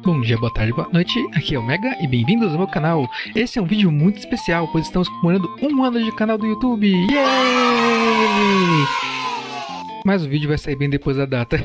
Bom dia, boa tarde, boa noite, aqui é o Mega e bem-vindos ao meu canal. Esse é um vídeo muito especial, pois estamos comemorando 1 ano de canal do YouTube. Yay! Mas o vídeo vai sair bem depois da data.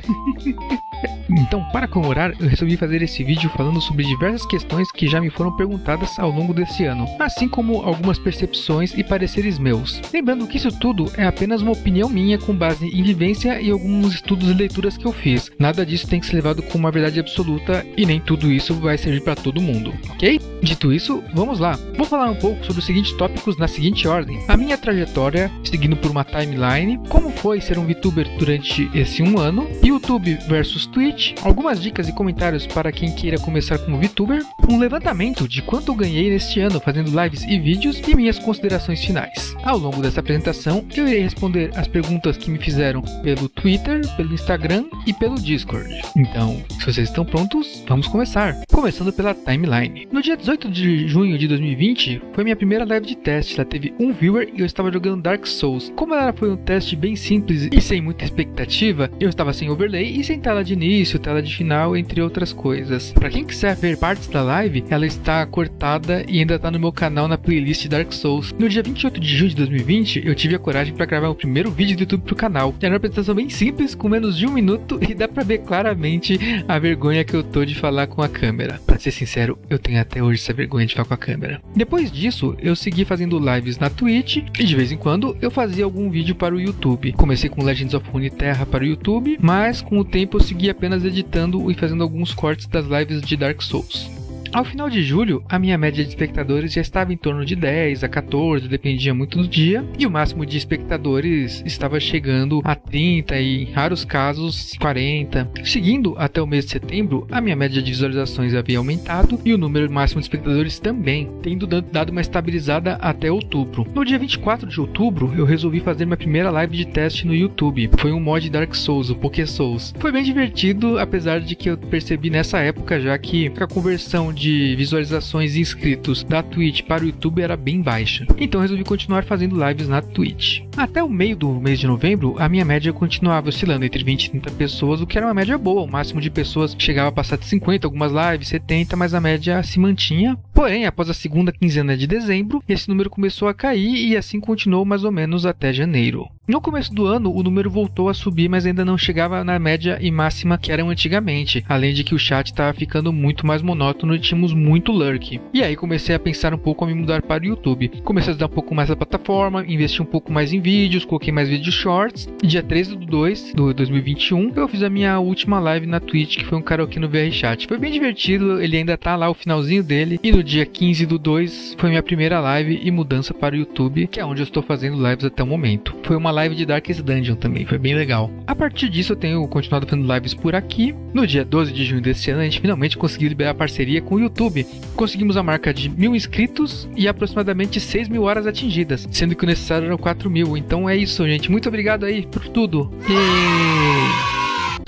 Então, para comemorar, eu resolvi fazer esse vídeo falando sobre diversas questões que já me foram perguntadas ao longo desse ano, assim como algumas percepções e pareceres meus. Lembrando que isso tudo é apenas uma opinião minha com base em vivência e alguns estudos e leituras que eu fiz. Nada disso tem que ser levado como uma verdade absoluta e nem tudo isso vai servir para todo mundo, ok? Dito isso, vamos lá. Vou falar um pouco sobre os seguintes tópicos na seguinte ordem: a minha trajetória, seguindo por uma timeline, como foi ser um VTuber durante esse 1 ano, YouTube versus Twitch, algumas dicas e comentários para quem queira começar como VTuber, um levantamento de quanto eu ganhei neste ano fazendo lives e vídeos e minhas considerações finais. Ao longo dessa apresentação, eu irei responder as perguntas que me fizeram pelo Twitter, pelo Instagram e pelo Discord. Então, se vocês estão prontos, vamos começar. Começando pela timeline. No dia 18 de junho de 2020, foi minha primeira live de teste. Ela teve um viewer e eu estava jogando Dark Souls. Como ela foi um teste bem simples e sem muita expectativa, eu estava sem overlay e sem tela de início, tela de final, entre outras coisas. Para quem quiser ver partes da live, ela está cortada e ainda está no meu canal na playlist Dark Souls. No dia 28 de junho de 2020, eu tive a coragem para gravar o primeiro vídeo do YouTube pro canal. Era uma apresentação bem simples, com menos de 1 minuto, e dá para ver claramente a vergonha que eu tô de falar com a câmera. Para ser sincero, eu tenho até hoje essa vergonha de falar com a câmera. Depois disso, eu segui fazendo lives na Twitch e de vez em quando eu fazia algum vídeo para o YouTube. Comecei com Legends of Runeterra para o YouTube, mas com o tempo eu segui apenas editando e fazendo alguns cortes das lives de Dark Souls. Ao final de julho, a minha média de espectadores já estava em torno de 10 a 14, dependia muito do dia, e o máximo de espectadores estava chegando a 30 e, em raros casos, 40. Seguindo até o mês de setembro, a minha média de visualizações havia aumentado e o número máximo de espectadores também, tendo dado uma estabilizada até outubro. No dia 24 de outubro, eu resolvi fazer minha primeira live de teste no YouTube. Foi um mod Dark Souls, o Poké Souls. Foi bem divertido, apesar de que eu percebi nessa época já que a conversão de visualizações e inscritos da Twitch para o YouTube era bem baixa. Então resolvi continuar fazendo lives na Twitch. Até o meio do mês de novembro, a minha média continuava oscilando entre 20 e 30 pessoas, o que era uma média boa. O máximo de pessoas chegava a passar de 50, algumas lives 70, mas a média se mantinha. Porém, após a segunda quinzena de dezembro, esse número começou a cair e assim continuou mais ou menos até janeiro. No começo do ano, o número voltou a subir, mas ainda não chegava na média e máxima que eram antigamente, além de que o chat estava ficando muito mais monótono e tínhamos muito lurk. E aí comecei a pensar um pouco a me mudar para o YouTube. Comecei a estudar um pouco mais da plataforma, investi um pouco mais em vídeos, coloquei mais vídeos shorts. Dia 13 de 2 de 2021, eu fiz a minha última live na Twitch, que foi um karaokê no VR Chat. Foi bem divertido, ele ainda tá lá, o finalzinho dele. E no dia 15 do 2 foi minha primeira live e mudança para o YouTube, que é onde eu estou fazendo lives até o momento. Foi uma live de Darkest Dungeon também, foi bem legal. A partir disso eu tenho continuado fazendo lives por aqui. No dia 12 de junho desse ano a gente finalmente conseguiu liberar a parceria com o YouTube. Conseguimos a marca de 1000 inscritos e aproximadamente 6.000 horas atingidas, sendo que o necessário eram 4.000. Então é isso, gente. Muito obrigado aí por tudo.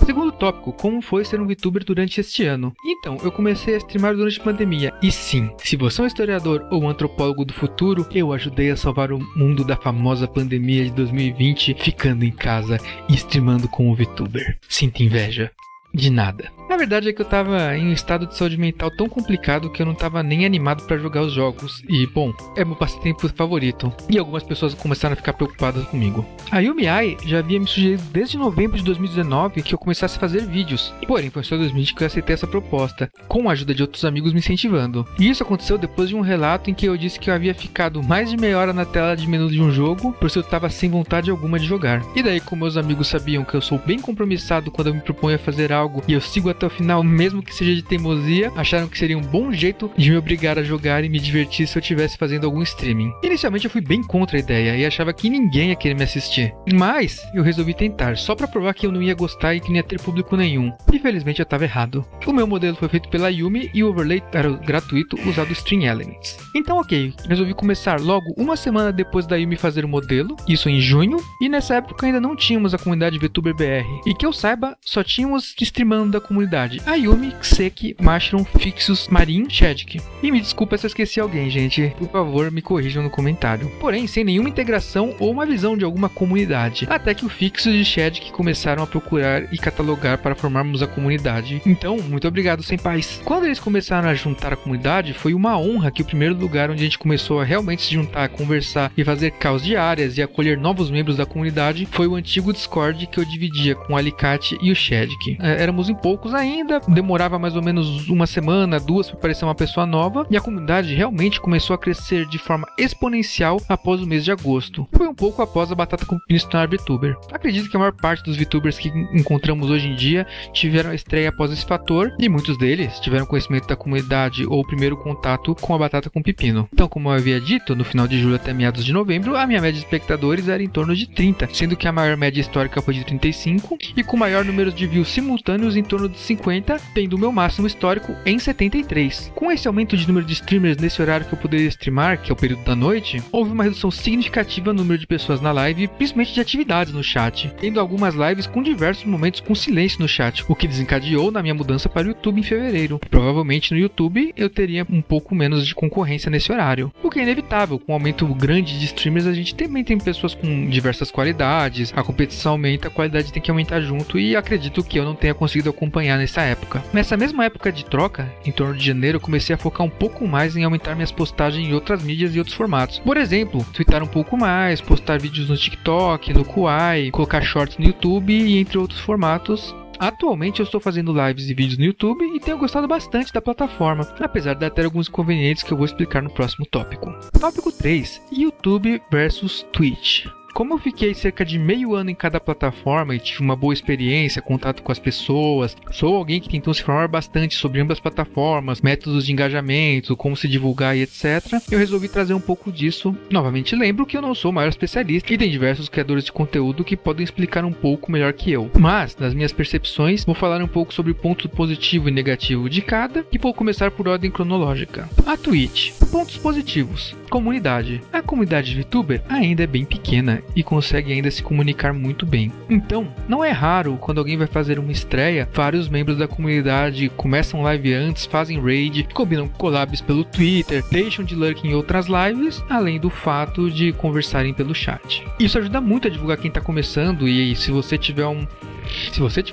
Segundo tópico, como foi ser um VTuber durante este ano? Então, eu comecei a streamar durante a pandemia. E sim, se você é um historiador ou um antropólogo do futuro, eu ajudei a salvar o mundo da famosa pandemia de 2020, ficando em casa e streamando como VTuber. Sinto inveja. De nada. Na verdade é que eu tava em um estado de saúde mental tão complicado que eu não tava nem animado pra jogar os jogos. E, bom, é meu passatempo favorito. E algumas pessoas começaram a ficar preocupadas comigo. A Yumi Ai já havia me sugerido desde novembro de 2019 que eu começasse a fazer vídeos. Porém, foi só em 2020 que eu aceitei essa proposta, com a ajuda de outros amigos me incentivando. E isso aconteceu depois de um relato em que eu disse que eu havia ficado mais de meia hora na tela de menu de um jogo, por isso eu tava sem vontade alguma de jogar. E daí, como meus amigos sabiam que eu sou bem compromissado quando eu me proponho a fazer algo e eu sigo até o final, mesmo que seja de teimosia, acharam que seria um bom jeito de me obrigar a jogar e me divertir se eu estivesse fazendo algum streaming. Inicialmente eu fui bem contra a ideia e achava que ninguém ia querer me assistir, mas eu resolvi tentar, só pra provar que eu não ia gostar e que não ia ter público nenhum. E felizmente eu tava errado. O meu modelo foi feito pela Yumi e o overlay era gratuito usado Stream Elements. Então ok, resolvi começar logo uma semana depois da Yumi fazer o modelo, isso em junho, e nessa época ainda não tínhamos a comunidade VTuber BR, e que eu saiba, só tínhamos streamando da comunidade comunidade: Ayumi, Xeki, Mashron, Fixus, Marin, Shedic. E me desculpa se eu esqueci alguém, gente. Por favor, me corrijam no comentário. Porém, sem nenhuma integração ou uma visão de alguma comunidade. Até que o Fixus e Shedic começaram a procurar e catalogar para formarmos a comunidade. Então, muito obrigado, senpais. Quando eles começaram a juntar a comunidade, foi uma honra que o primeiro lugar onde a gente começou a realmente se juntar, conversar e fazer calls diárias e acolher novos membros da comunidade foi o antigo Discord que eu dividia com o Alicate e o Shedic. Éramos em poucos ainda, demorava mais ou menos uma semana, duas para aparecer uma pessoa nova, e a comunidade realmente começou a crescer de forma exponencial após o mês de agosto. Foi um pouco após a Batata com Pepino se tornar VTuber. Acredito que a maior parte dos VTubers que encontramos hoje em dia tiveram a estreia após esse fator, e muitos deles tiveram conhecimento da comunidade ou o primeiro contato com a Batata com Pepino. Então, como eu havia dito, no final de julho até meados de novembro, a minha média de espectadores era em torno de 30, sendo que a maior média histórica foi de 35, e com o maior número de views simultâneos em torno de 50, tendo o meu máximo histórico em 73. Com esse aumento de número de streamers nesse horário que eu poderia streamar, que é o período da noite, houve uma redução significativa no número de pessoas na live, principalmente de atividades no chat, tendo algumas lives com diversos momentos com silêncio no chat, o que desencadeou na minha mudança para o YouTube em fevereiro. Provavelmente no YouTube eu teria um pouco menos de concorrência nesse horário, o que é inevitável. Com um aumento grande de streamers, a gente também tem pessoas com diversas qualidades, a competição aumenta, a qualidade tem que aumentar junto, e acredito que eu não tenha conseguido acompanhar nessa época. Nessa mesma época de troca, em torno de janeiro, eu comecei a focar um pouco mais em aumentar minhas postagens em outras mídias e outros formatos. Por exemplo, twittar um pouco mais, postar vídeos no TikTok, no Kuai, colocar shorts no YouTube e entre outros formatos. Atualmente eu estou fazendo lives e vídeos no YouTube e tenho gostado bastante da plataforma, apesar de ter alguns inconvenientes que eu vou explicar no próximo tópico. Tópico 3. YouTube versus Twitch. Como eu fiquei cerca de meio ano em cada plataforma e tive uma boa experiência, contato com as pessoas, sou alguém que tentou se informar bastante sobre ambas plataformas, métodos de engajamento, como se divulgar e etc., eu resolvi trazer um pouco disso. Novamente lembro que eu não sou o maior especialista e tem diversos criadores de conteúdo que podem explicar um pouco melhor que eu. Mas, nas minhas percepções, vou falar um pouco sobre o ponto positivo e negativo de cada e vou começar por ordem cronológica. A Twitch. Pontos positivos. Comunidade. A comunidade de VTuber ainda é bem pequena e consegue ainda se comunicar muito bem. Então, não é raro quando alguém vai fazer uma estreia, vários membros da comunidade começam live antes, fazem raid, combinam collabs pelo Twitter, deixam de lurk em outras lives, além do fato de conversarem pelo chat. Isso ajuda muito a divulgar quem está começando, e se você tiver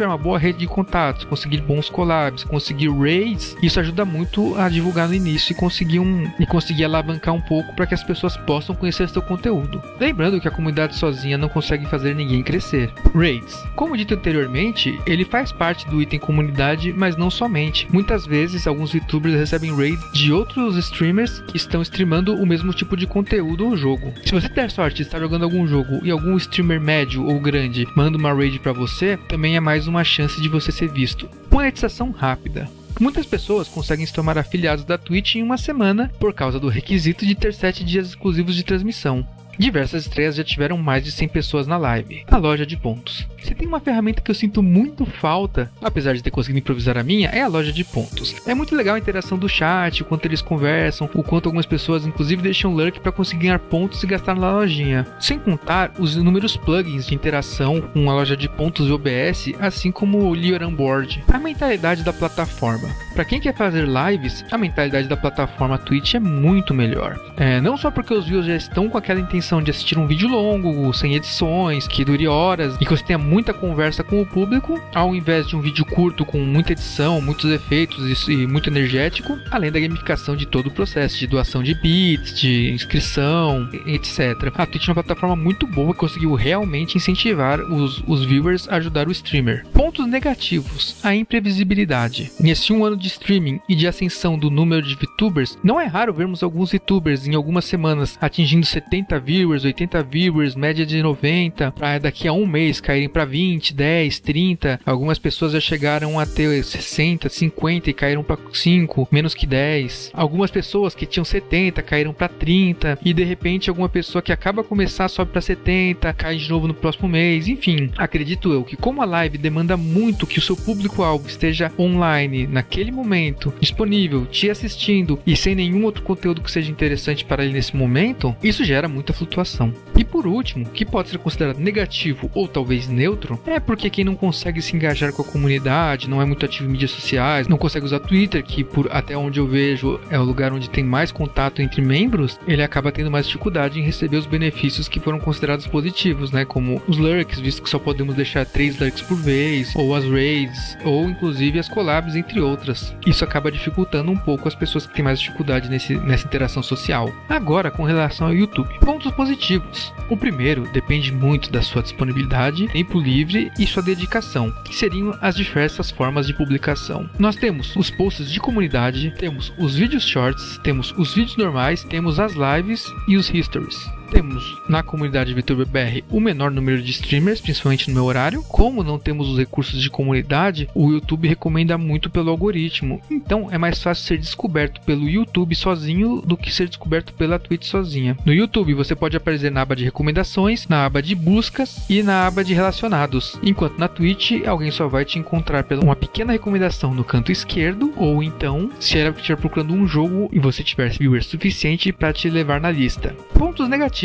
uma boa rede de contatos, conseguir bons collabs, conseguir raids, isso ajuda muito a divulgar no início e conseguir alavancar um pouco para que as pessoas possam conhecer seu conteúdo. Lembrando que a comunidade sozinha não consegue fazer ninguém crescer. Raids. Como dito anteriormente, ele faz parte do item comunidade, mas não somente. Muitas vezes, alguns VTubers recebem raids de outros streamers que estão streamando o mesmo tipo de conteúdo ou jogo. Se você der sorte de estar jogando algum jogo e algum streamer médio ou grande manda uma raid para você, também é mais uma chance de você ser visto. Monetização rápida. Muitas pessoas conseguem se tornar afiliados da Twitch em uma semana por causa do requisito de ter 7 dias exclusivos de transmissão. Diversas estreias já tiveram mais de 100 pessoas na live. A loja de pontos. Se tem uma ferramenta que eu sinto muito falta, apesar de ter conseguido improvisar a minha, é a loja de pontos. É muito legal a interação do chat, o quanto eles conversam, o quanto algumas pessoas inclusive deixam lurk para conseguir ganhar pontos e gastar na lojinha. Sem contar os inúmeros plugins de interação com a loja de pontos e OBS, assim como o Lure on Board. A mentalidade da plataforma. Para quem quer fazer lives, a mentalidade da plataforma Twitch é muito melhor. Não só porque os views já estão com aquela intenção de assistir um vídeo longo, sem edições, que dure horas e que você tenha muita conversa com o público, ao invés de um vídeo curto com muita edição, muitos efeitos e muito energético, além da gamificação de todo o processo de doação de bits, de inscrição, etc. A Twitch é uma plataforma muito boa que conseguiu realmente incentivar os viewers a ajudar o streamer. Pontos negativos. A imprevisibilidade. Nesse um ano de streaming e de ascensão do número de VTubers, não é raro vermos alguns VTubers em algumas semanas atingindo 70 viewers, 80 viewers, média de 90, para daqui a um mês caírem para 20, 10, 30. Algumas pessoas já chegaram a ter 60, 50 e caíram para 5, menos que 10. Algumas pessoas que tinham 70 caíram para 30 e de repente alguma pessoa que acaba de começar sobe para 70, cai de novo no próximo mês. Enfim, acredito eu que como a live demanda muito que o seu público-alvo esteja online naquele momento disponível, te assistindo e sem nenhum outro conteúdo que seja interessante para ele nesse momento, isso gera muita flutuação. E por último, que pode ser considerado negativo ou talvez neutro, é porque quem não consegue se engajar com a comunidade, não é muito ativo em mídias sociais, não consegue usar Twitter, que até onde eu vejo é o lugar onde tem mais contato entre membros, ele acaba tendo mais dificuldade em receber os benefícios que foram considerados positivos, né? Como os lurks, visto que só podemos deixar 3 lurks por vez, ou as raids, ou inclusive as collabs, entre outras. Isso acaba dificultando um pouco as pessoas que têm mais dificuldade nessa interação social. Agora, com relação ao YouTube. Pontos positivos. O primeiro depende muito da sua disponibilidade, tempo livre e sua dedicação, que seriam as diversas formas de publicação. Nós temos os posts de comunidade, temos os vídeos shorts, temos os vídeos normais, temos as lives e os histories. Temos na comunidade VTuber BR o menor número de streamers, principalmente no meu horário. Como não temos os recursos de comunidade, o YouTube recomenda muito pelo algoritmo. Então é mais fácil ser descoberto pelo YouTube sozinho do que ser descoberto pela Twitch sozinha. No YouTube você pode aparecer na aba de recomendações, na aba de buscas e na aba de relacionados. Enquanto na Twitch alguém só vai te encontrar pela uma pequena recomendação no canto esquerdo, ou então se ela estiver procurando um jogo e você tiver viewers suficiente para te levar na lista. Pontos negativos.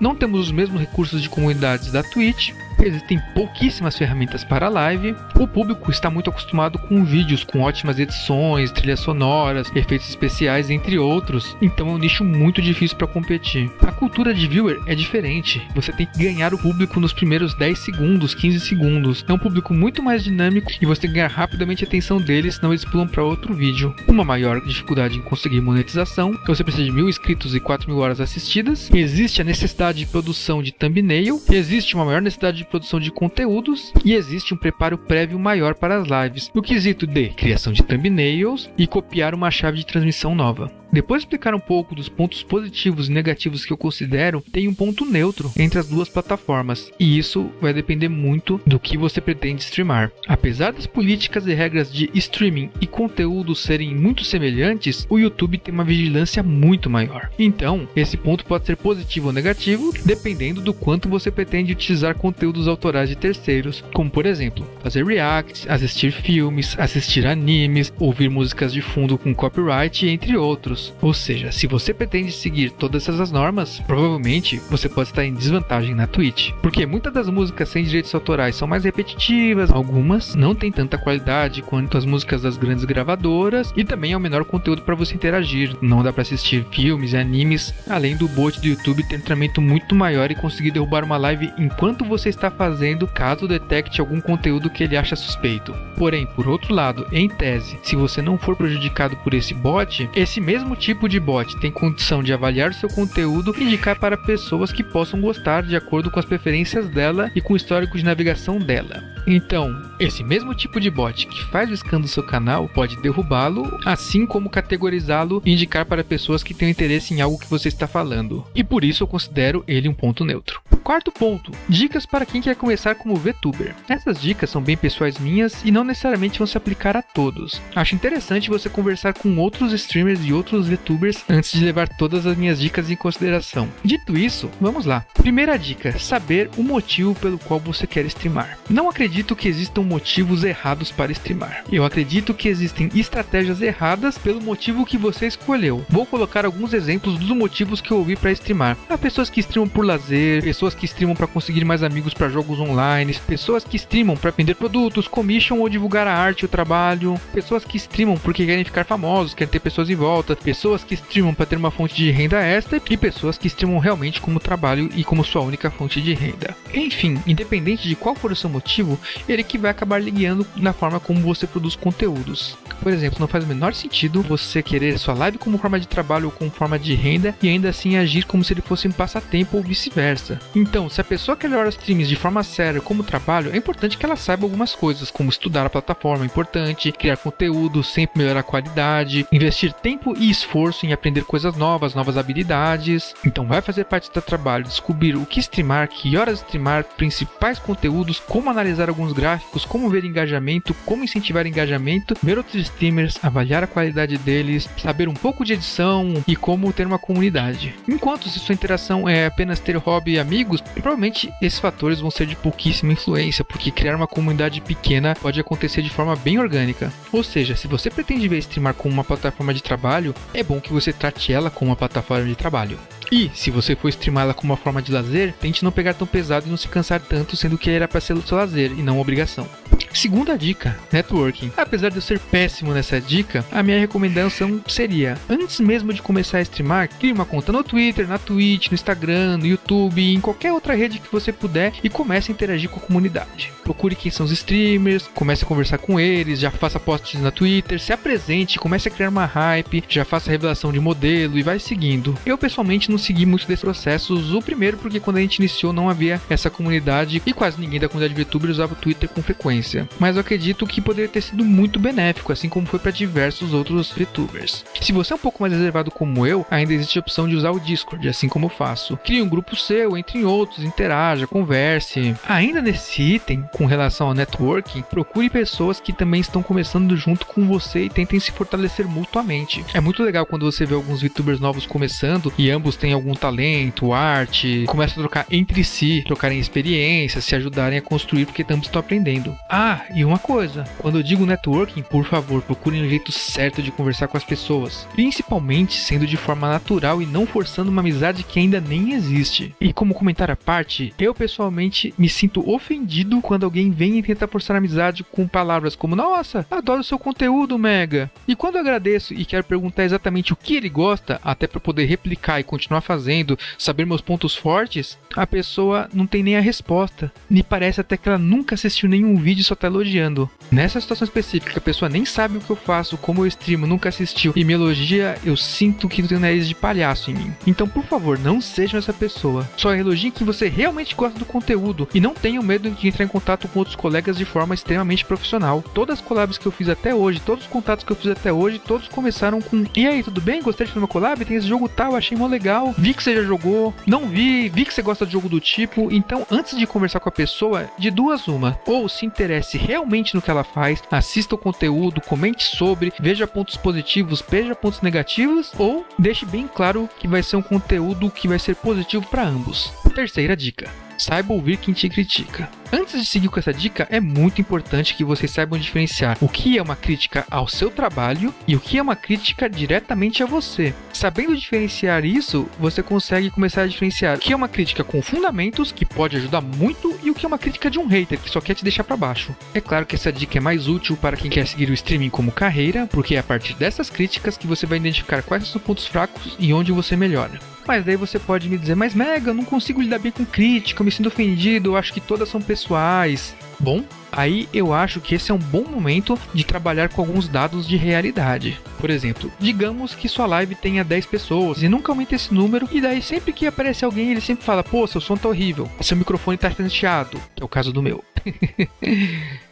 Não temos os mesmos recursos de comunidades da Twitch, existem pouquíssimas ferramentas para live, o público está muito acostumado com vídeos com ótimas edições, trilhas sonoras, efeitos especiais, entre outros, então é um nicho muito difícil para competir. A cultura de viewer é diferente, você tem que ganhar o público nos primeiros 10 segundos, 15 segundos, é um público muito mais dinâmico e você tem que ganhar rapidamente a atenção deles, senão eles pulam para outro vídeo. Uma maior dificuldade em conseguir monetização, você precisa de 1000 inscritos e 4000 horas assistidas, existe a necessidade de produção de thumbnail, existe uma maior necessidade de produção de conteúdos e existe um preparo prévio maior para as lives, no quesito de criação de thumbnails e copiar uma chave de transmissão nova. Depois de explicar um pouco dos pontos positivos e negativos que eu considero, tem um ponto neutro entre as duas plataformas, e isso vai depender muito do que você pretende streamar. Apesar das políticas e regras de streaming e conteúdo serem muito semelhantes, o YouTube tem uma vigilância muito maior. Então, esse ponto pode ser positivo ou negativo, dependendo do quanto você pretende utilizar conteúdos autorais de terceiros, como por exemplo, fazer reacts, assistir filmes, assistir animes, ouvir músicas de fundo com copyright, entre outros. Ou seja, se você pretende seguir todas essas normas, provavelmente você pode estar em desvantagem na Twitch, porque muitas das músicas sem direitos autorais são mais repetitivas, algumas não têm tanta qualidade quanto as músicas das grandes gravadoras, e também é o menor conteúdo para você interagir, não dá para assistir filmes e animes, além do bot do YouTube ter um treinamento muito maior e conseguir derrubar uma live enquanto você está fazendo, caso detecte algum conteúdo que ele acha suspeito. Porém, por outro lado, em tese, se você não for prejudicado por esse bot, esse mesmo tipo de bot tem condição de avaliar o seu conteúdo e indicar para pessoas que possam gostar de acordo com as preferências dela e com o histórico de navegação dela. Então, esse mesmo tipo de bot que faz o scan do seu canal pode derrubá-lo, assim como categorizá-lo e indicar para pessoas que têm interesse em algo que você está falando. E por isso eu considero ele um ponto neutro. Quarto ponto, dicas para quem quer começar como VTuber. Essas dicas são bem pessoais minhas e não necessariamente vão se aplicar a todos. Acho interessante você conversar com outros streamers e outros VTubers antes de levar todas as minhas dicas em consideração. Dito isso, vamos lá. Primeira dica, saber o motivo pelo qual você quer streamar. Não acredito que existam motivos errados para streamar. Eu acredito que existem estratégias erradas pelo motivo que você escolheu. Vou colocar alguns exemplos dos motivos que eu ouvi para streamar. Há pessoas que streamam por lazer, pessoas que streamam para conseguir mais amigos para jogos online, pessoas que streamam para vender produtos, commission ou divulgar a arte e o trabalho, pessoas que streamam porque querem ficar famosos, querem ter pessoas em volta, pessoas que streamam para ter uma fonte de renda extra e pessoas que streamam realmente como trabalho e como sua única fonte de renda. Enfim, independente de qual for o seu motivo, ele que vai acabar lhe guiando na forma como você produz conteúdos. Por exemplo, não faz o menor sentido você querer sua live como forma de trabalho ou como forma de renda e ainda assim agir como se ele fosse um passatempo ou vice-versa. Então, se a pessoa quer levar os streams de forma séria como trabalho, é importante que ela saiba algumas coisas, como estudar a plataforma, é importante, criar conteúdo, sempre melhorar a qualidade, investir tempo e esforço em aprender coisas novas, novas habilidades. Então vai fazer parte do trabalho descobrir o que streamar, que horas streamar, principais conteúdos, como analisar alguns gráficos, como ver engajamento, como incentivar engajamento, ver outros streamers, avaliar a qualidade deles, saber um pouco de edição e como ter uma comunidade. Enquanto se sua interação é apenas ter hobby e amigos, amigos, provavelmente esses fatores vão ser de pouquíssima influência, porque criar uma comunidade pequena pode acontecer de forma bem orgânica. Ou seja, se você pretende ver streamar como uma plataforma de trabalho, é bom que você trate ela como uma plataforma de trabalho. E, se você for streamar ela como uma forma de lazer, tente não pegar tão pesado e não se cansar tanto, sendo que era para ser o seu lazer e não obrigação. Segunda dica, networking. Apesar de eu ser péssimo nessa dica, a minha recomendação seria, antes mesmo de começar a streamar, crie uma conta no Twitter, na Twitch, no Instagram, no YouTube, em qualquer outra rede que você puder e comece a interagir com a comunidade. Procure quem são os streamers, comece a conversar com eles, já faça posts na Twitter, se apresente, comece a criar uma hype, já faça revelação de modelo e vai seguindo. Eu pessoalmente não segui muito desses processos, o primeiro porque quando a gente iniciou não havia essa comunidade e quase ninguém da comunidade de VTuber usava o Twitter com frequência. Mas eu acredito que poderia ter sido muito benéfico, assim como foi para diversos outros VTubers. Se você é um pouco mais reservado como eu, ainda existe a opção de usar o Discord, assim como eu faço. Crie um grupo seu, entre em outros, interaja, converse. Ainda nesse item, com relação ao networking, procure pessoas que também estão começando junto com você e tentem se fortalecer mutuamente. É muito legal quando você vê alguns VTubers novos começando e ambos têm algum talento, arte, começam a trocar entre si, trocarem experiências, se ajudarem a construir porque ambos estão aprendendo. E uma coisa, quando eu digo networking, por favor, procurem o jeito certo de conversar com as pessoas, principalmente sendo de forma natural e não forçando uma amizade que ainda nem existe. E como comentário à parte, eu pessoalmente me sinto ofendido quando alguém vem e tenta forçar amizade com palavras como nossa, adoro seu conteúdo, Mega. E quando eu agradeço e quero perguntar exatamente o que ele gosta, até para poder replicar e continuar fazendo, saber meus pontos fortes, a pessoa não tem nem a resposta. Me parece até que ela nunca assistiu nenhum vídeo e só tá elogiando. Nessa situação específica, a pessoa nem sabe o que eu faço, como eu streamo, nunca assistiu e me elogia, eu sinto que tem um nariz de palhaço em mim. Então, por favor, não sejam essa pessoa. Só elogiem que você realmente gosta do conteúdo e não tenham medo de entrar em contato com outros colegas de forma extremamente profissional. Todas as collabs que eu fiz até hoje, todos os contatos que eu fiz até hoje, todos começaram com e aí, tudo bem? Gostei de fazer uma collab? Tem esse jogo tal, achei mó legal. Vi que você já jogou, não vi que você gosta de jogo do tipo. Então, antes de conversar com a pessoa, de duas uma. Ou se interesse realmente no que ela faz, assista o conteúdo, comente sobre, veja pontos positivos, veja pontos negativos, ou deixe bem claro que vai ser um conteúdo que vai ser positivo para ambos. Terceira dica. Saiba ouvir quem te critica. Antes de seguir com essa dica, é muito importante que vocês saibam diferenciar o que é uma crítica ao seu trabalho e o que é uma crítica diretamente a você. Sabendo diferenciar isso, você consegue começar a diferenciar o que é uma crítica com fundamentos, que pode ajudar muito, e o que é uma crítica de um hater, que só quer te deixar para baixo. É claro que essa dica é mais útil para quem quer seguir o streaming como carreira, porque é a partir dessas críticas que você vai identificar quais são os pontos fracos e onde você melhora. Mas daí você pode me dizer, mas Mega, eu não consigo lidar bem com crítica, eu me sinto ofendido, eu acho que todas são pessoais. Bom, aí eu acho que esse é um bom momento de trabalhar com alguns dados de realidade. Por exemplo, digamos que sua live tenha 10 pessoas e nunca aumenta esse número, e daí sempre que aparece alguém ele sempre fala, pô, seu som tá horrível, seu microfone tá chiado, que é o caso do meu.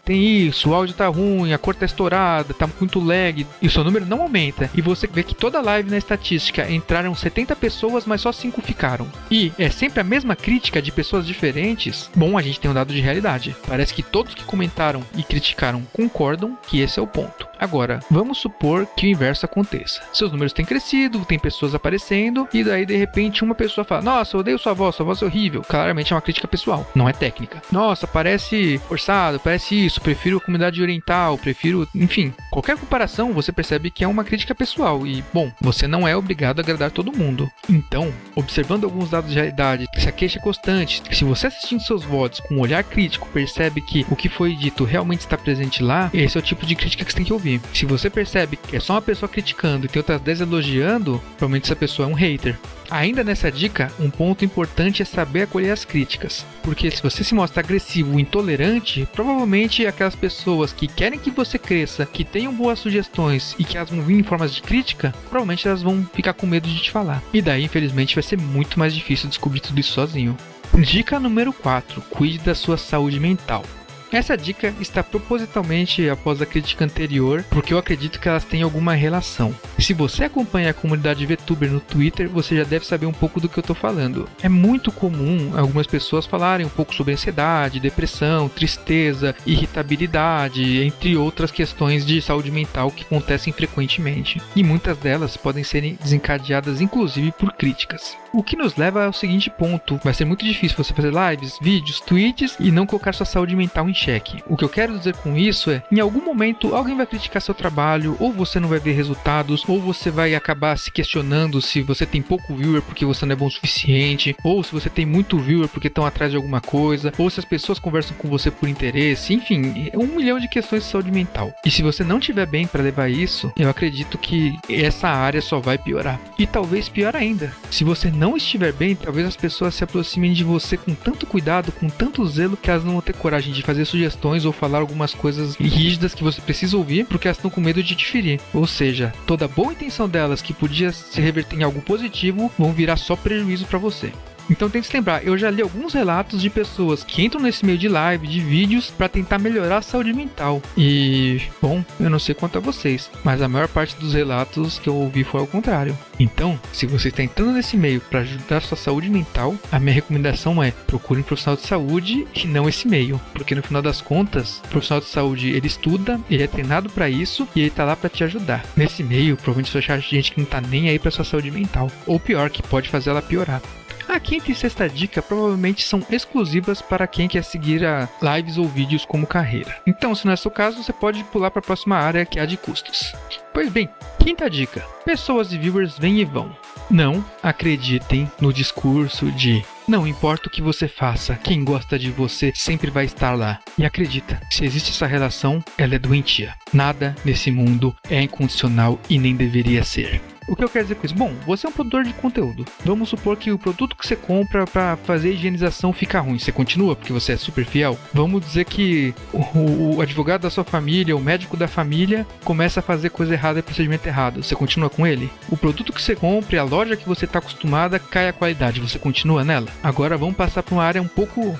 Tem isso, o áudio tá ruim, a cor tá estourada, tá muito lag, e o seu número não aumenta. E você vê que toda live na estatística entraram 70 pessoas, mas só 5 ficaram. E é sempre a mesma crítica de pessoas diferentes. Bom, a gente tem um dado de realidade. Parece que todos que comentaram e criticaram concordam que esse é o ponto. Agora, vamos supor que o inverso aconteça. Seus números têm crescido, tem pessoas aparecendo, e daí de repente uma pessoa fala, nossa, eu odeio sua voz é horrível. Claramente é uma crítica pessoal, não é técnica. Nossa, parece forçado, parece isso, prefiro a comunidade oriental, prefiro... Enfim, qualquer comparação você percebe que é uma crítica pessoal e, bom, você não é obrigado a agradar todo mundo. Então, observando alguns dados de realidade, se a queixa é constante, se você assistindo seus VODs com um olhar crítico percebe que o que foi dito realmente está presente lá, esse é o tipo de crítica que você tem que ouvir. Se você percebe que é só uma pessoa criticando e tem outras 10 elogiando, provavelmente essa pessoa é um hater. Ainda nessa dica, um ponto importante é saber acolher as críticas, porque se você se mostra agressivo ou intolerante, provavelmente aquelas pessoas que querem que você cresça, que tenham boas sugestões e que elas vão vir em formas de crítica, provavelmente elas vão ficar com medo de te falar. E daí, infelizmente, vai ser muito mais difícil descobrir tudo isso sozinho. Dica número 4. Cuide da sua saúde mental. Essa dica está propositalmente após a crítica anterior, porque eu acredito que elas têm alguma relação. Se você acompanha a comunidade VTuber no Twitter, você já deve saber um pouco do que eu tô falando. É muito comum algumas pessoas falarem um pouco sobre ansiedade, depressão, tristeza, irritabilidade, entre outras questões de saúde mental que acontecem frequentemente. E muitas delas podem serem desencadeadas inclusive por críticas. O que nos leva ao seguinte ponto: vai ser muito difícil você fazer lives, vídeos, tweets e não colocar sua saúde mental em xeque. O que eu quero dizer com isso é, em algum momento alguém vai criticar seu trabalho, ou você não vai ver resultados, ou você vai acabar se questionando se você tem pouco viewer porque você não é bom o suficiente, ou se você tem muito viewer porque estão atrás de alguma coisa, ou se as pessoas conversam com você por interesse, enfim, é 1 milhão de questões de saúde mental. E se você não estiver bem para levar isso, eu acredito que essa área só vai piorar. E talvez pior ainda, se você não estiver bem, talvez as pessoas se aproximem de você com tanto cuidado, com tanto zelo, que elas não vão ter coragem de fazer sugestões ou falar algumas coisas rígidas que você precisa ouvir, porque elas estão com medo de te ferir. Ou seja, toda a boa intenção delas, que podia se reverter em algo positivo, vão virar só prejuízo para você. Então tem que se lembrar, eu já li alguns relatos de pessoas que entram nesse meio de live, de vídeos, para tentar melhorar a saúde mental. E, bom, eu não sei quanto a vocês, mas a maior parte dos relatos que eu ouvi foi ao contrário. Então, se você está entrando nesse meio para ajudar a sua saúde mental, a minha recomendação é: procure um profissional de saúde e não esse meio. Porque no final das contas, o profissional de saúde, ele estuda, ele é treinado para isso e ele tá lá para te ajudar. Nesse meio, provavelmente você vai achar gente que não tá nem aí para sua saúde mental. Ou pior, que pode fazer ela piorar. A quinta e sexta dica provavelmente são exclusivas para quem quer seguir a lives ou vídeos como carreira. Então, se não é seu caso, você pode pular para a próxima área, que é a de custos. Pois bem, quinta dica: pessoas e viewers vêm e vão. Não acreditem no discurso de não importa o que você faça, quem gosta de você sempre vai estar lá. E acredita, se existe essa relação, ela é doentia. Nada nesse mundo é incondicional e nem deveria ser. O que eu quero dizer com isso? Bom, você é um produtor de conteúdo. Vamos supor que o produto que você compra para fazer a higienização fica ruim. Você continua porque você é super fiel? Vamos dizer que o advogado da sua família, o médico da família, começa a fazer coisa errada e procedimento errado. Você continua com ele? O produto que você compra e a loja que você está acostumada cai a qualidade. Você continua nela? Agora vamos passar para uma área um pouco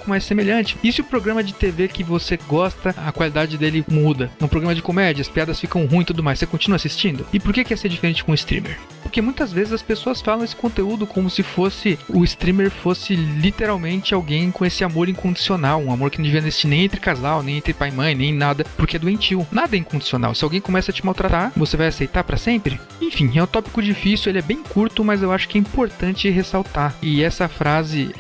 mais semelhante. E se o programa de TV que você gosta, a qualidade dele muda? Um programa de comédia, as piadas ficam ruins e tudo mais. Você continua assistindo? E por que ia ser diferente com um streamer? Porque muitas vezes as pessoas falam esse conteúdo como se o streamer fosse literalmente alguém com esse amor incondicional, um amor que não devia existir nem entre casal, nem entre pai e mãe, nem nada, porque é doentio. Nada é incondicional. Se alguém começa a te maltratar, você vai aceitar pra sempre? Enfim, é um tópico difícil, ele é bem curto, mas eu acho que é importante ressaltar. E essa frase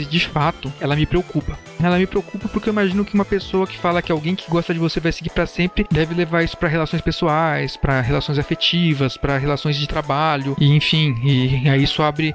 de fato, ela me preocupa. Ela me preocupa porque eu imagino que uma pessoa que fala que alguém que gosta de você vai seguir pra sempre deve levar isso pra relações pessoais, pra relações afetivas, pra relações de trabalho, e enfim, e aí isso abre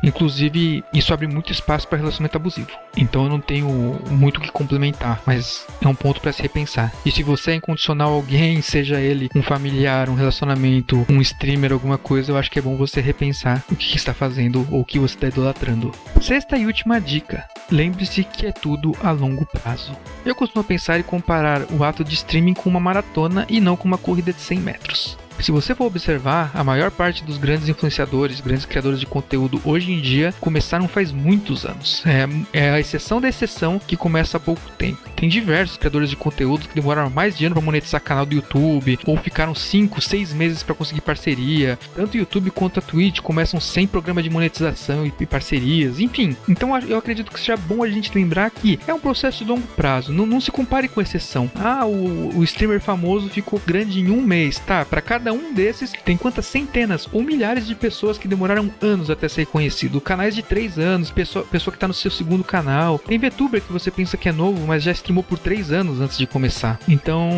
muito espaço para relacionamento abusivo. Então eu não tenho muito o que complementar, mas é um ponto para se repensar. E se você é incondicional a alguém, seja ele um familiar, um relacionamento, um streamer, alguma coisa, eu acho que é bom você repensar o que está fazendo ou o que você está idolatrando. Sexta e última dica: lembre-se que é tudo a longo prazo. Eu costumo pensar e comparar o ato de streaming com uma maratona e não com uma corrida de 100 metros. Se você for observar, a maior parte dos grandes influenciadores, grandes criadores de conteúdo hoje em dia começaram faz muitos anos. É a exceção da exceção que começa há pouco tempo. Tem diversos criadores de conteúdo que demoraram mais de ano para monetizar canal do YouTube, ou ficaram 5, 6 meses para conseguir parceria. Tanto o YouTube quanto a Twitch começam sem programa de monetização e parcerias, enfim. Então eu acredito que seja bom a gente lembrar que é um processo de longo prazo. Não se compare com exceção. O streamer famoso ficou grande em 1 mês, tá? Para cada um desses, tem quantas centenas ou milhares de pessoas que demoraram anos até ser reconhecido. Canais de 3 anos, pessoa que tá no seu segundo canal. Tem VTuber que você pensa que é novo, mas já streamou por 3 anos antes de começar. Então,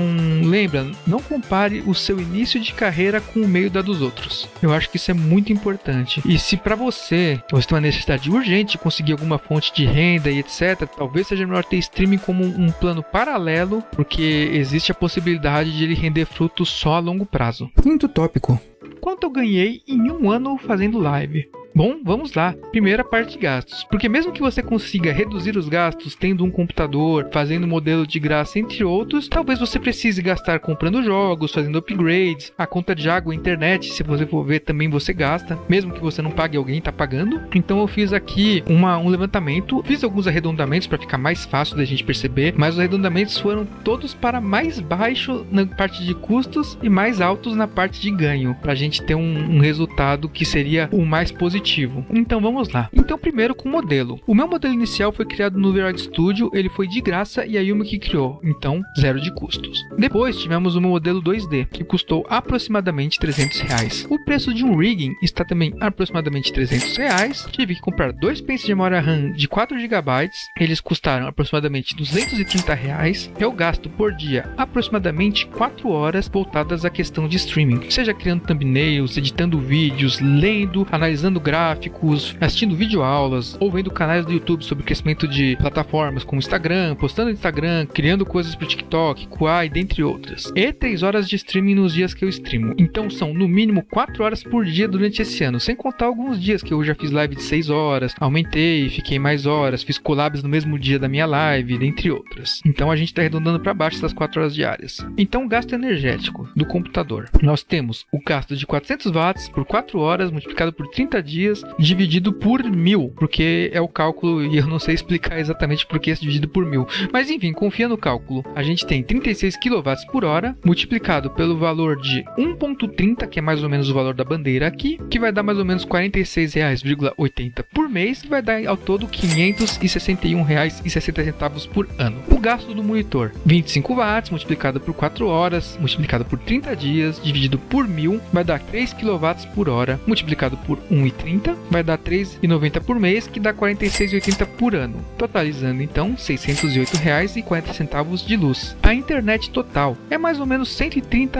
lembra, não compare o seu início de carreira com o meio da dos outros. Eu acho que isso é muito importante. E se pra você tem uma necessidade urgente de conseguir alguma fonte de renda e etc, talvez seja melhor ter streaming como um plano paralelo, porque existe a possibilidade de ele render frutos só a longo prazo. Quinto tópico: quanto eu ganhei em 1 ano fazendo live? Bom, vamos lá. Primeira parte de gastos. Porque mesmo que você consiga reduzir os gastos tendo um computador, fazendo modelo de graça, entre outros, talvez você precise gastar comprando jogos, fazendo upgrades, a conta de água, internet, se você for ver também você gasta, mesmo que você não pague, alguém está pagando. Então eu fiz aqui um levantamento, fiz alguns arredondamentos para ficar mais fácil da gente perceber, mas os arredondamentos foram todos para mais baixo na parte de custos e mais altos na parte de ganho, para a gente ter um resultado que seria o mais positivo. Então vamos lá. Então primeiro com o modelo. O meu modelo inicial foi criado no Veroid Studio, ele foi de graça e a Yumi que criou, então zero de custos. Depois tivemos o meu modelo 2D, que custou aproximadamente R$300. O preço de um rigging está também aproximadamente R$300. Tive que comprar 2 pentes de memória RAM de 4 GB, eles custaram aproximadamente R$230. Eu gasto por dia aproximadamente 4 horas voltadas à questão de streaming, seja criando thumbnails, editando vídeos, lendo, analisando gráficos, assistindo videoaulas ou vendo canais do YouTube sobre crescimento de plataformas como Instagram, postando no Instagram, criando coisas para o TikTok, Quai, dentre outras. E 3 horas de streaming nos dias que eu streamo. Então são no mínimo 4 horas por dia durante esse ano, sem contar alguns dias que eu já fiz live de 6 horas, aumentei, fiquei mais horas, fiz collabs no mesmo dia da minha live, dentre outras. Então a gente está arredondando para baixo essas 4 horas diárias. Então o gasto energético do computador. Nós temos o gasto de 400 watts por 4 horas multiplicado por 30 dias dividido por 1000, porque é o cálculo e eu não sei explicar exatamente por que é dividido por 1000. Mas enfim, confia no cálculo. A gente tem 36 kW por hora multiplicado pelo valor de 1.30, que é mais ou menos o valor da bandeira aqui, que vai dar mais ou menos R$ 46,80 por mês, que vai dar ao todo R$ 561,60 por ano. O gasto do monitor, 25 watts multiplicado por 4 horas, multiplicado por 30 dias, dividido por 1000, vai dar 3 kW por hora, multiplicado por 1,30, vai dar R$ 3,90 por mês, que dá R$ 46,80 por ano, totalizando então R$ 608,40 de luz. A internet total é mais ou menos R$ 130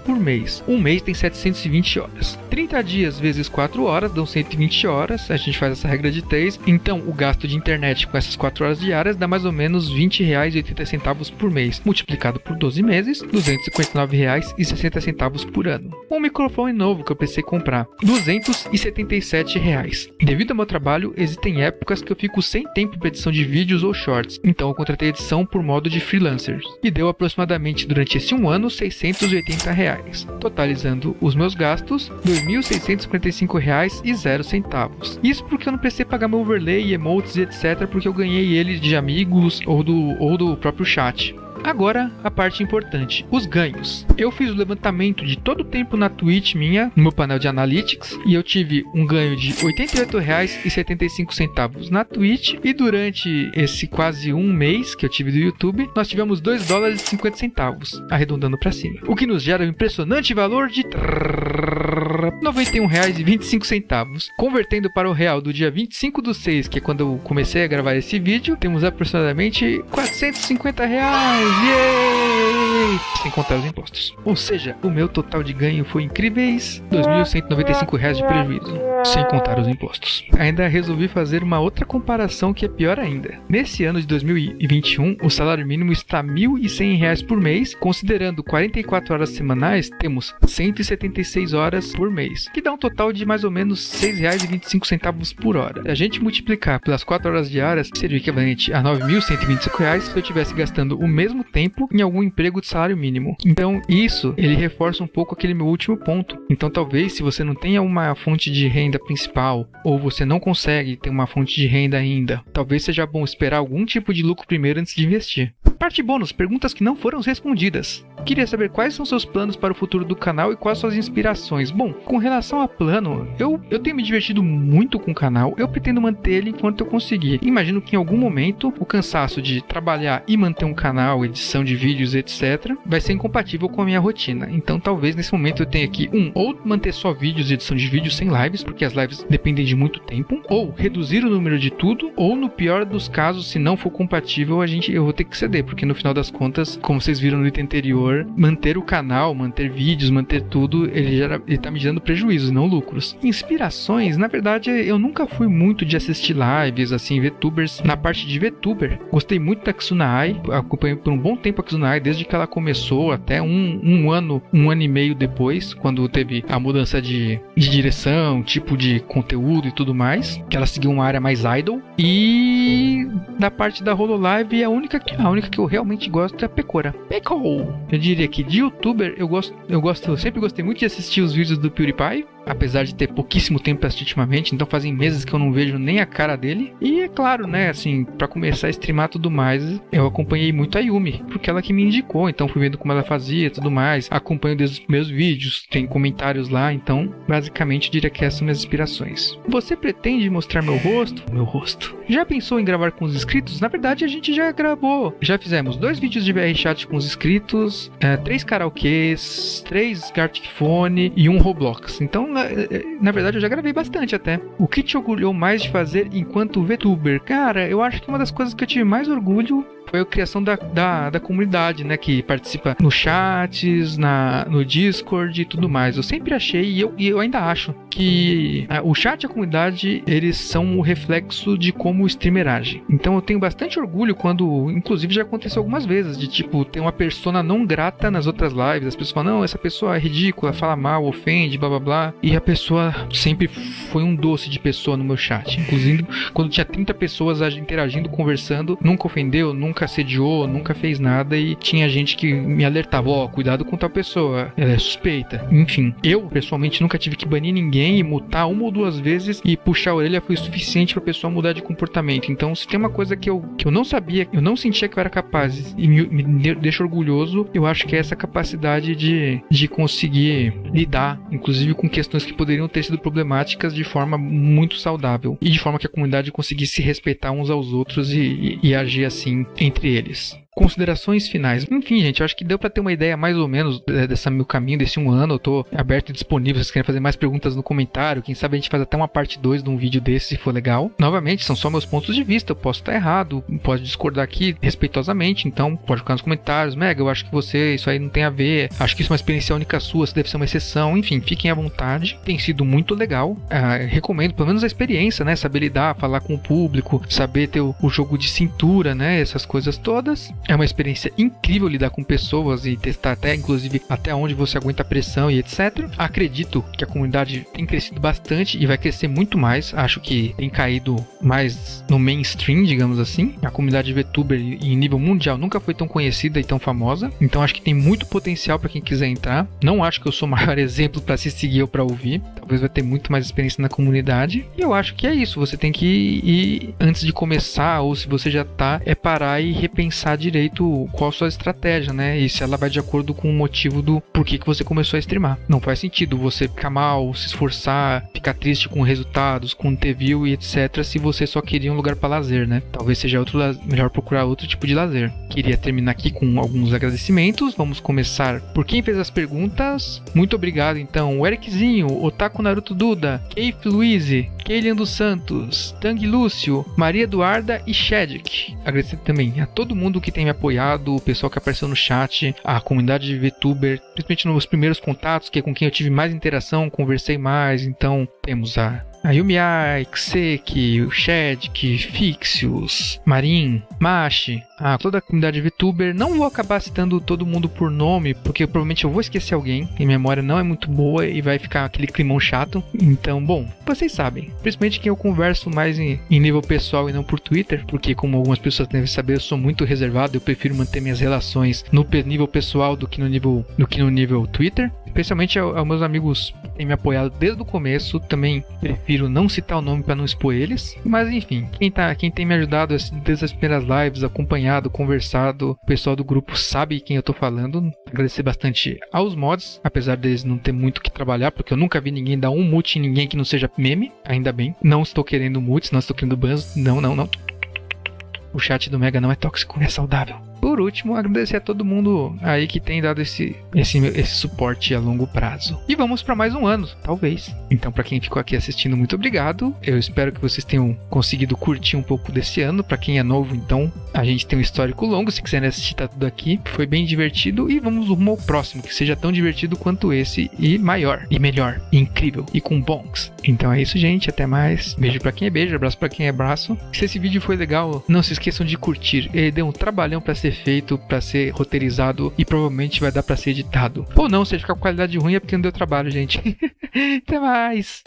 por mês. Um mês tem 720 horas. 30 dias vezes 4 horas dão 120 horas, a gente faz essa regra de 3, então o gasto de internet com essas 4 horas diárias dá mais ou menos R$ 20,80 por mês, multiplicado por 12 meses, R$ 259,60 por ano. Um microfone novo que eu pensei comprar, R$ 277. Devido ao meu trabalho, existem épocas que eu fico sem tempo para edição de vídeos ou shorts, então eu contratei edição por modo de freelancers, e deu aproximadamente durante esse um ano R$ 680, totalizando os meus gastos R$ 2.645,00. Isso porque eu não precisei pagar meu overlay, emotes e etc, porque eu ganhei eles de amigos ou do próprio chat. Agora, a parte importante, os ganhos. Eu fiz o levantamento de todo o tempo na Twitch minha, no meu painel de Analytics, e eu tive um ganho de R$ 88,75 na Twitch, e durante esse quase um mês que eu tive do YouTube, nós tivemos $2,50, arredondando para cima. O que nos gera um impressionante valor de R$ 91,25. Convertendo para o real do dia 25/6, que é quando eu comecei a gravar esse vídeo, temos aproximadamente R$ 450. Yay! Sem contar os impostos. Ou seja, o meu total de ganho foi incríveis R$ 2.195 de prejuízo, sem contar os impostos. Ainda resolvi fazer uma outra comparação que é pior ainda. Nesse ano de 2021, o salário mínimo está R$ 1.100 por mês, considerando 44 horas semanais, temos 176 horas por mês, que dá um total de mais ou menos R$ 6,25 por hora. Se a gente multiplicar pelas 4 horas diárias, seria o equivalente a R$ 9.125 se eu estivesse gastando o mesmo tempo em algum emprego de salário mínimo. Então isso, ele reforça um pouco aquele meu último ponto. Então talvez se você não tenha uma fonte de renda principal, ou você não consegue ter uma fonte de renda ainda, talvez seja bom esperar algum tipo de lucro primeiro antes de investir. Parte bônus, perguntas que não foram respondidas. Queria saber quais são seus planos para o futuro do canal e quais suas inspirações. Bom, com relação a plano, eu tenho me divertido muito com o canal, eu pretendo manter ele enquanto eu conseguir. Imagino que em algum momento o cansaço de trabalhar e manter um canal, edição de vídeos, etc, vai ser incompatível com a minha rotina. Então talvez nesse momento eu tenha que, ou manter só vídeos e edição de vídeos sem lives, porque as lives dependem de muito tempo, ou reduzir o número de tudo, ou no pior dos casos, se não for compatível, eu vou ter que ceder, porque no final das contas, como vocês viram no item anterior, influenciador, manter o canal, manter vídeos, manter tudo, ele tá me gerando prejuízos, não lucros. Inspirações, na verdade, eu nunca fui muito de assistir lives, assim, VTubers. Na parte de VTuber, gostei muito da Kusunai, acompanhei por um bom tempo a Kusunai, desde que ela começou até um ano e meio depois, quando teve a mudança de direção, tipo de conteúdo e tudo mais, que ela seguiu uma área mais idol. E na parte da Hololive, a única que eu realmente gosto é a Pecora. Eu diria que de youtuber, eu sempre gostei muito de assistir os vídeos do PewDiePie, apesar de ter pouquíssimo tempo pra assistir ultimamente, então fazem meses que eu não vejo nem a cara dele. E é claro, né, assim, pra começar a streamar tudo mais, eu acompanhei muito a Yumi, porque ela que me indicou, então fui vendo como ela fazia tudo mais, acompanho desde os meus vídeos, tem comentários lá, então basicamente eu diria que essas são minhas inspirações. Você pretende mostrar meu rosto? Meu rosto. Já pensou em gravar com os inscritos? Na verdade a gente já gravou, já fizemos 2 vídeos de VR Chat com os inscritos, 3 karaokês, 3 Gartic Phone e 1 Roblox, então na verdade eu já gravei bastante até. O que te orgulhou mais de fazer enquanto VTuber? Cara, eu acho que uma das coisas que eu tive mais orgulho foi a criação da comunidade, né, que participa nos chats, no Discord e tudo mais. Eu sempre achei, e eu ainda acho, que o chat e a comunidade, eles são o reflexo de como o streamer age. Então eu tenho bastante orgulho quando, inclusive já aconteceu algumas vezes, de tipo, ter uma persona não grata nas outras lives, as pessoas falam, não, essa pessoa é ridícula, fala mal, ofende, blá blá blá, e a pessoa sempre foi um doce de pessoa no meu chat. Inclusive, quando tinha 30 pessoas interagindo, conversando, nunca ofendeu, nunca assediou, nunca fez nada, e tinha gente que me alertava, cuidado com tal pessoa, ela é suspeita. Enfim, eu pessoalmente nunca tive que banir ninguém e mutar 1 ou 2 vezes, e puxar a orelha foi o suficiente pra pessoa mudar de comportamento. Então, se tem uma coisa que eu não sabia, eu não sentia que eu era capaz e me deixa orgulhoso, eu acho que é essa capacidade de conseguir lidar, inclusive com questões que poderiam ter sido problemáticas, de forma muito saudável, e de forma que a comunidade conseguisse se respeitar uns aos outros e agir assim entre eles. Considerações finais. Enfim, gente, eu acho que deu pra ter uma ideia mais ou menos desse meu caminho, desse 1 ano. Eu tô aberto e disponível se vocês querem fazer mais perguntas no comentário. Quem sabe a gente faz até uma parte 2 de um vídeo desse, se for legal. Novamente, são só meus pontos de vista. Eu posso estar errado, pode discordar aqui respeitosamente, então pode colocar nos comentários. Mega, eu acho que isso aí não tem a ver. Acho que isso é uma experiência única sua, isso deve ser uma exceção. Enfim, fiquem à vontade. Tem sido muito legal. Recomendo, pelo menos a experiência, né? Saber lidar, falar com o público, saber ter o jogo de cintura, né? Essas coisas todas. É uma experiência incrível lidar com pessoas e testar inclusive até onde você aguenta a pressão e etc. Acredito que a comunidade tem crescido bastante e vai crescer muito mais. Acho que tem caído mais no mainstream, digamos assim. A comunidade VTuber em nível mundial nunca foi tão conhecida e tão famosa. Então acho que tem muito potencial para quem quiser entrar. Não acho que eu sou o maior exemplo para se seguir ou para ouvir. Talvez vai ter muito mais experiência na comunidade. E eu acho que é isso. Você tem que ir antes de começar, ou se você já tá, parar e repensar direito qual a sua estratégia, né? E se ela vai de acordo com o motivo do porquê que você começou a streamar. Não faz sentido você ficar mal, se esforçar, ficar triste com resultados, com ter view e etc. se você só queria um lugar para lazer, né? Talvez seja melhor procurar outro tipo de lazer. Queria terminar aqui com alguns agradecimentos. Vamos começar por quem fez as perguntas. Muito obrigado, então, o Ericzinho, Otaku Naruto Duda, Keif Luiz, Keilian dos Santos, Tang Lúcio, Maria Eduarda e Shedik. Agradecer também a todo mundo que tem me apoiado, o pessoal que apareceu no chat, a comunidade de VTuber, principalmente nos primeiros contatos, que é com quem eu tive mais interação, conversei mais. Então temos a Yumiai, Kseki, o Shedik, Fixius, Marin, Mashi, toda a comunidade VTuber. Não vou acabar citando todo mundo por nome, porque provavelmente eu vou esquecer alguém, e minha memória não é muito boa e vai ficar aquele climão chato. Então, bom, vocês sabem, principalmente quem eu converso mais em nível pessoal e não por Twitter, porque como algumas pessoas devem saber, eu sou muito reservado, eu prefiro manter minhas relações no nível pessoal do que no nível Twitter. Especialmente aos meus amigos que têm me apoiado desde o começo, também prefiro não citar o nome para não expor eles. Mas enfim, quem tem me ajudado desde as primeiras lives, acompanhado, conversado, o pessoal do grupo sabe quem eu tô falando. Agradecer bastante aos mods, apesar deles não ter muito o que trabalhar, porque eu nunca vi ninguém dar um mute em ninguém que não seja meme, ainda bem. Não estou querendo mutes, não estou querendo bans, não. O chat do Mega não é tóxico, é saudável. por último, agradecer a todo mundo aí que tem dado esse suporte a longo prazo. E vamos para mais um ano, talvez. Então, para quem ficou aqui assistindo, muito obrigado. Eu espero que vocês tenham conseguido curtir um pouco desse ano. Para quem é novo, então, a gente tem um histórico longo. Se quiserem assistir, tá tudo aqui. Foi bem divertido e vamos rumo ao próximo, que seja tão divertido quanto esse e maior, e melhor, e incrível, e com bons. Então é isso, gente. Até mais. Beijo pra quem é beijo, abraço pra quem é abraço. Se esse vídeo foi legal, não se esqueçam de curtir. Ele deu um trabalhão pra ser feito, pra ser roteirizado e provavelmente vai dar pra ser editado. Ou não, se ele ficar com qualidade ruim é porque não deu trabalho, gente. Até mais.